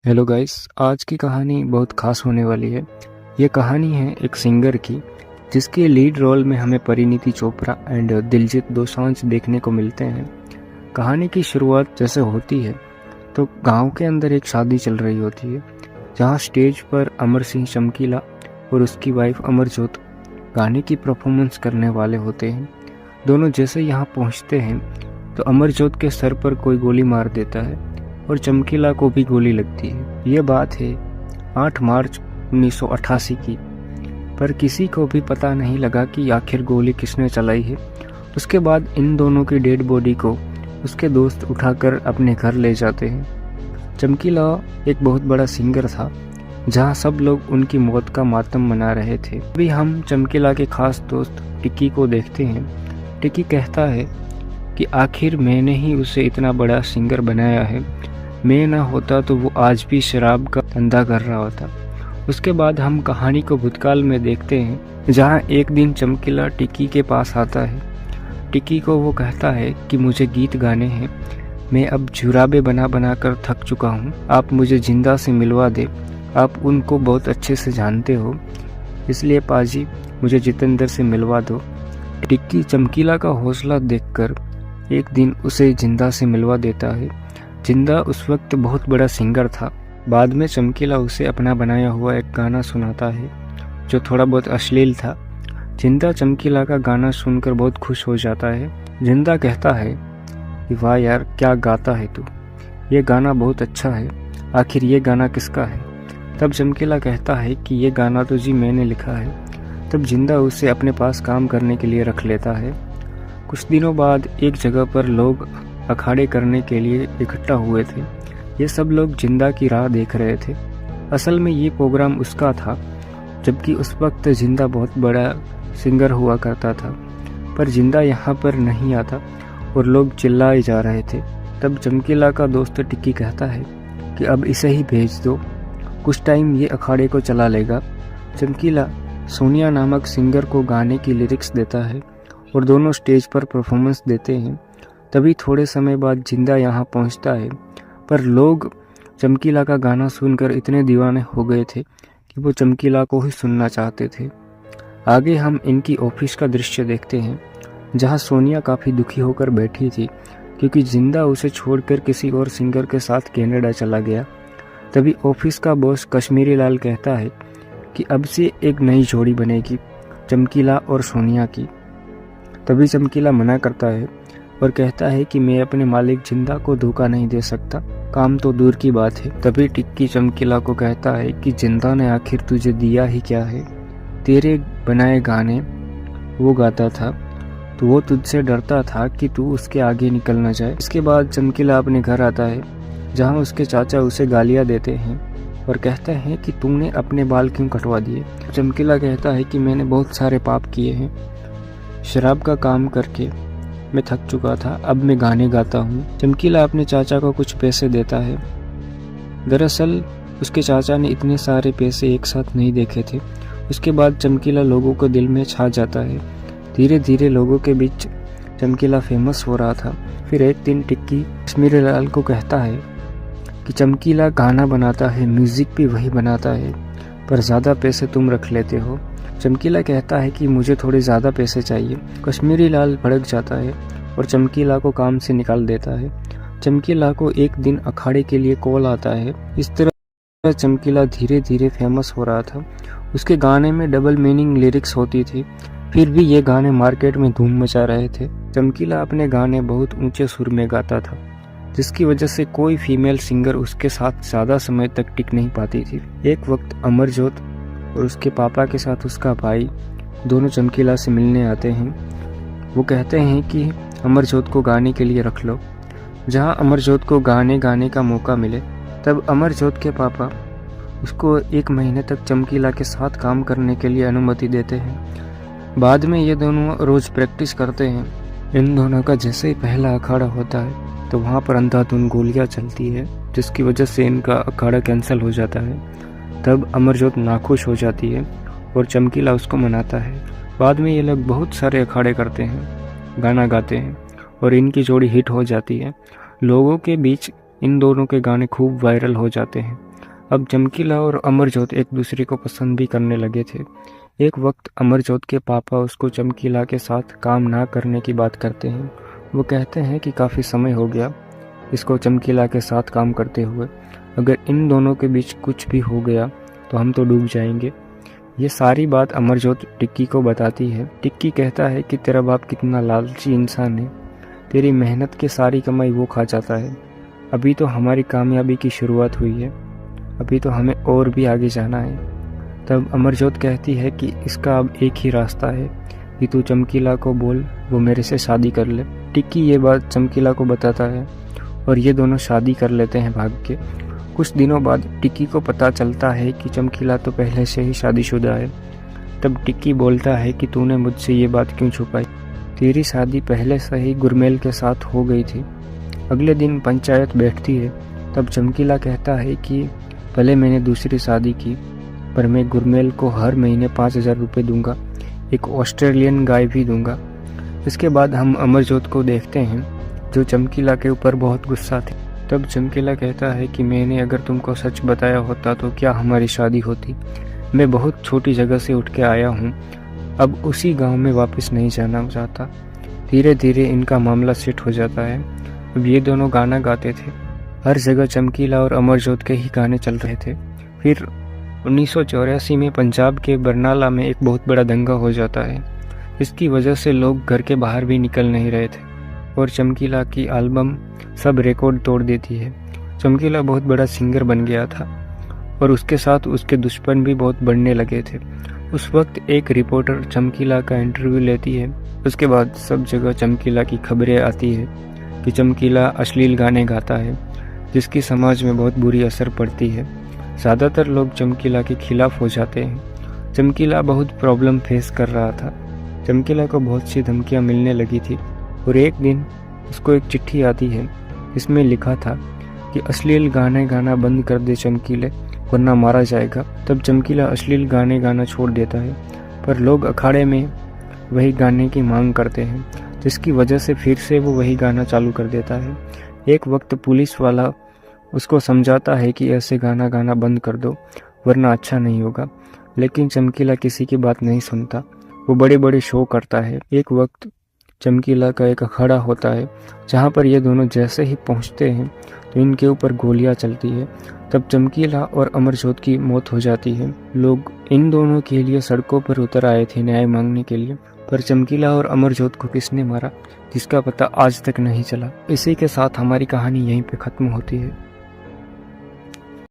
Hello guys, आज की कहानी बहुत खास होने वाली है। ये कहानी है एक सिंगर की, जिसके लीड रोल में हमें परिणीति चोपड़ा एंड दिलजीत दोसांझ देखने को मिलते हैं। कहानी की शुरुआत जैसे होती है तो गांव के अंदर एक शादी चल रही होती है, जहां स्टेज पर अमर सिंह चमकीला और उसकी वाइफ अमरजोत गाने की परफॉर्मेंस करने वाले होते हैं। दोनों जैसे यहाँ पहुँचते हैं तो अमरजोत के सर पर कोई गोली मार देता है और चमकीला को भी गोली लगती है। ये बात है 8 मार्च 1988 की, पर किसी को भी पता नहीं लगा कि आखिर गोली किसने चलाई है। उसके बाद इन दोनों की डेड बॉडी को उसके दोस्त उठाकर अपने घर ले जाते हैं। चमकीला एक बहुत बड़ा सिंगर था, जहां सब लोग उनकी मौत का मातम मना रहे थे। अभी हम चमकीला के खास दोस्त टिक्की को देखते हैं। टिक्की कहता है कि आखिर मैंने ही उसे इतना बड़ा सिंगर बनाया है, मैं ना होता तो वो आज भी शराब का धंधा कर रहा होता। उसके बाद हम कहानी को भूतकाल में देखते हैं, जहां एक दिन चमकीला टिक्की के पास आता है। टिक्की को वो कहता है कि मुझे गीत गाने हैं, मैं अब जुराबे बना बना कर थक चुका हूँ, आप मुझे जिंदा से मिलवा दे, आप उनको बहुत अच्छे से जानते हो, इसलिए पाजी मुझे जितेंद्र से मिलवा दो। टिक्की चमकीला का हौसला देखकर एक दिन उसे जिंदा से मिलवा देता है। जिंदा उस वक्त बहुत बड़ा सिंगर था। बाद में चमकीला उसे अपना बनाया हुआ एक गाना सुनाता है, जो थोड़ा बहुत अश्लील था। जिंदा चमकीला का गाना सुनकर बहुत खुश हो जाता है। जिंदा कहता है कि वाह यार, क्या गाता है तू, ये गाना बहुत अच्छा है, आखिर ये गाना किसका है? तब चमकीला कहता है कि ये गाना तो जी मैंने लिखा है। तब जिंदा उसे अपने पास काम करने के लिए रख लेता है। कुछ दिनों बाद एक जगह पर लोग अखाड़े करने के लिए इकट्ठा हुए थे। ये सब लोग जिंदा की राह देख रहे थे। असल में ये प्रोग्राम उसका था, जबकि उस वक्त जिंदा बहुत बड़ा सिंगर हुआ करता था। पर जिंदा यहाँ पर नहीं आता और लोग चिल्लाए जा रहे थे। तब चमकीला का दोस्त टिक्की कहता है कि अब इसे ही भेज दो, कुछ टाइम ये अखाड़े को चला लेगा। चमकीला सोनिया नामक सिंगर को गाने की लिरिक्स देता है और दोनों स्टेज पर परफॉर्मेंस देते हैं। तभी थोड़े समय बाद जिंदा यहाँ पहुँचता है, पर लोग चमकीला का गाना सुनकर इतने दीवाने हो गए थे कि वो चमकीला को ही सुनना चाहते थे। आगे हम इनकी ऑफिस का दृश्य देखते हैं, जहाँ सोनिया काफ़ी दुखी होकर बैठी थी, क्योंकि जिंदा उसे छोड़कर किसी और सिंगर के साथ कनाडा चला गया। तभी ऑफिस का बॉस कश्मीरी लाल कहता है कि अब से एक नई जोड़ी बनेगी, चमकीला और सोनिया की। तभी चमकीला मना करता है और कहता है कि मैं अपने मालिक जिंदा को धोखा नहीं दे सकता, काम तो दूर की बात है। तभी टिक्की चमकीला को कहता है कि जिंदा ने आखिर तुझे दिया ही क्या है, तेरे बनाए गाने वो गाता था, तो वो तुझसे डरता था कि तू उसके आगे निकल न जाए। इसके बाद चमकीला अपने घर आता है, जहाँ उसके चाचा उसे गालियाँ देते हैं और कहते हैं कि तूने अपने बाल क्यों कटवा दिए। चमकीला कहता है कि मैंने बहुत सारे पाप किए हैं, शराब का काम करके मैं थक चुका था, अब मैं गाने गाता हूँ। चमकीला अपने चाचा को कुछ पैसे देता है। दरअसल उसके चाचा ने इतने सारे पैसे एक साथ नहीं देखे थे। उसके बाद चमकीला लोगों को दिल में छा जाता है। धीरे धीरे लोगों के बीच चमकीला फेमस हो रहा था। फिर एक दिन टिक्की कश्मीरी लाल को कहता है कि चमकीला गाना बनाता है, म्यूजिक भी वही बनाता है, पर ज़्यादा पैसे तुम रख लेते हो। चमकीला कहता है कि मुझे थोड़े ज़्यादा पैसे चाहिए। कश्मीरी लाल भड़क जाता है और चमकीला को काम से निकाल देता है। चमकीला को एक दिन अखाड़े के लिए कॉल आता है। इस तरह चमकीला धीरे धीरे फेमस हो रहा था। उसके गाने में डबल मीनिंग लिरिक्स होती थी, फिर भी ये गाने मार्केट में धूम मचा रहे थे। चमकीला अपने गाने बहुत ऊंचे सुर में गाता था, जिसकी वजह से कोई फीमेल सिंगर उसके साथ ज़्यादा समय तक टिक नहीं पाती थी। एक वक्त अमरजोत और उसके पापा के साथ उसका भाई दोनों चमकीला से मिलने आते हैं। वो कहते हैं कि अमरजोत को गाने के लिए रख लो, जहां अमरजोत को गाने का मौका मिले। तब अमरजोत के पापा उसको 1 महीने तक चमकीला के साथ काम करने के लिए अनुमति देते हैं। बाद में ये दोनों रोज़ प्रैक्टिस करते हैं। इन दोनों का जैसे ही पहला अखाड़ा होता है तो वहाँ पर अंधाधुंध गोलियाँ चलती है, जिसकी वजह से इनका अखाड़ा कैंसिल हो जाता है। तब अमरजोत नाखुश हो जाती है और चमकीला उसको मनाता है। बाद में ये लोग बहुत सारे अखाड़े करते हैं, गाना गाते हैं और इनकी जोड़ी हिट हो जाती है। लोगों के बीच इन दोनों के गाने खूब वायरल हो जाते हैं। अब चमकीला और अमरजोत एक दूसरे को पसंद भी करने लगे थे। एक वक्त अमरजोत के पापा उसको चमकीला के साथ काम ना करने की बात करते हैं। वो कहते हैं कि काफ़ी समय हो गया इसको चमकीला के साथ काम करते हुए, अगर इन दोनों के बीच कुछ भी हो गया तो हम तो डूब जाएंगे। ये सारी बात अमरजोत टिक्की को बताती है। टिक्की कहता है कि तेरा बाप कितना लालची इंसान है, तेरी मेहनत की सारी कमाई वो खा जाता है। अभी तो हमारी कामयाबी की शुरुआत हुई है, अभी तो हमें और भी आगे जाना है। तब अमरजोत कहती है कि इसका अब एक ही रास्ता है कि तू चमकीला को बोल वो मेरे से शादी कर ले। टिक्की ये बात चमकीला को बताता है और ये दोनों शादी कर लेते हैं भाग के। कुछ दिनों बाद टिक्की को पता चलता है कि चमकीला तो पहले से ही शादीशुदा है। तब टिक्की बोलता है कि तूने मुझसे ये बात क्यों छुपाई, तेरी शादी पहले से ही गुरमेल के साथ हो गई थी। अगले दिन पंचायत बैठती है। तब चमकीला कहता है कि पहले मैंने दूसरी शादी की, पर मैं गुरमेल को हर महीने 5,000 रुपये दूंगा, एक ऑस्ट्रेलियन गाय भी दूंगा। इसके बाद हम अमरजोत को देखते हैं जो चमकीला के ऊपर बहुत गुस्सा थे। तब चमकीला कहता है कि मैंने अगर तुमको सच बताया होता तो क्या हमारी शादी होती। मैं बहुत छोटी जगह से उठ के आया हूँ, अब उसी गांव में वापस नहीं जाना चाहता। धीरे धीरे इनका मामला सेट हो जाता है। अब ये दोनों गाना गाते थे, हर जगह चमकीला और अमरजोत के ही गाने चल रहे थे। फिर 1984 में पंजाब के बरनाला में एक बहुत बड़ा दंगा हो जाता है। इसकी वजह से लोग घर के बाहर भी निकल नहीं रहे थे और चमकीला की एल्बम सब रिकॉर्ड तोड़ देती है। चमकीला बहुत बड़ा सिंगर बन गया था और उसके साथ उसके दुश्मन भी बहुत बढ़ने लगे थे। उस वक्त एक रिपोर्टर चमकीला का इंटरव्यू लेती है। उसके बाद सब जगह चमकीला की खबरें आती है कि चमकीला अश्लील गाने गाता है, जिसकी समाज में बहुत बुरी असर पड़ती है। ज़्यादातर लोग चमकीला के खिलाफ हो जाते हैं। चमकीला बहुत प्रॉब्लम फेस कर रहा था। चमकीला को बहुत सी धमकियां मिलने लगी थी और एक दिन उसको एक चिट्ठी आती है। इसमें लिखा था कि अश्लील गाने गाना बंद कर दे चमकीले, वरना मारा जाएगा। तब चमकीला अश्लील गाने गाना छोड़ देता है, पर लोग अखाड़े में वही गाने की मांग करते हैं, जिसकी वजह से फिर से वो वही गाना चालू कर देता है। एक वक्त पुलिस वाला उसको समझाता है कि ऐसे गाना गाना बंद कर दो, वरना अच्छा नहीं होगा, लेकिन चमकीला किसी की बात नहीं सुनता। वो बड़े बड़े शो करता है। एक वक्त चमकीला का एक अखाड़ा होता है जहाँ पर ये दोनों जैसे ही पहुँचते हैं तो इनके ऊपर गोलियाँ चलती है। तब चमकीला और अमरजोत की मौत हो जाती है। लोग इन दोनों के लिए सड़कों पर उतर आए थे न्याय मांगने के लिए, पर चमकीला और अमरजोत को किसने मारा जिसका पता आज तक नहीं चला। इसी के साथ हमारी कहानी यहीं पे ख़त्म होती है।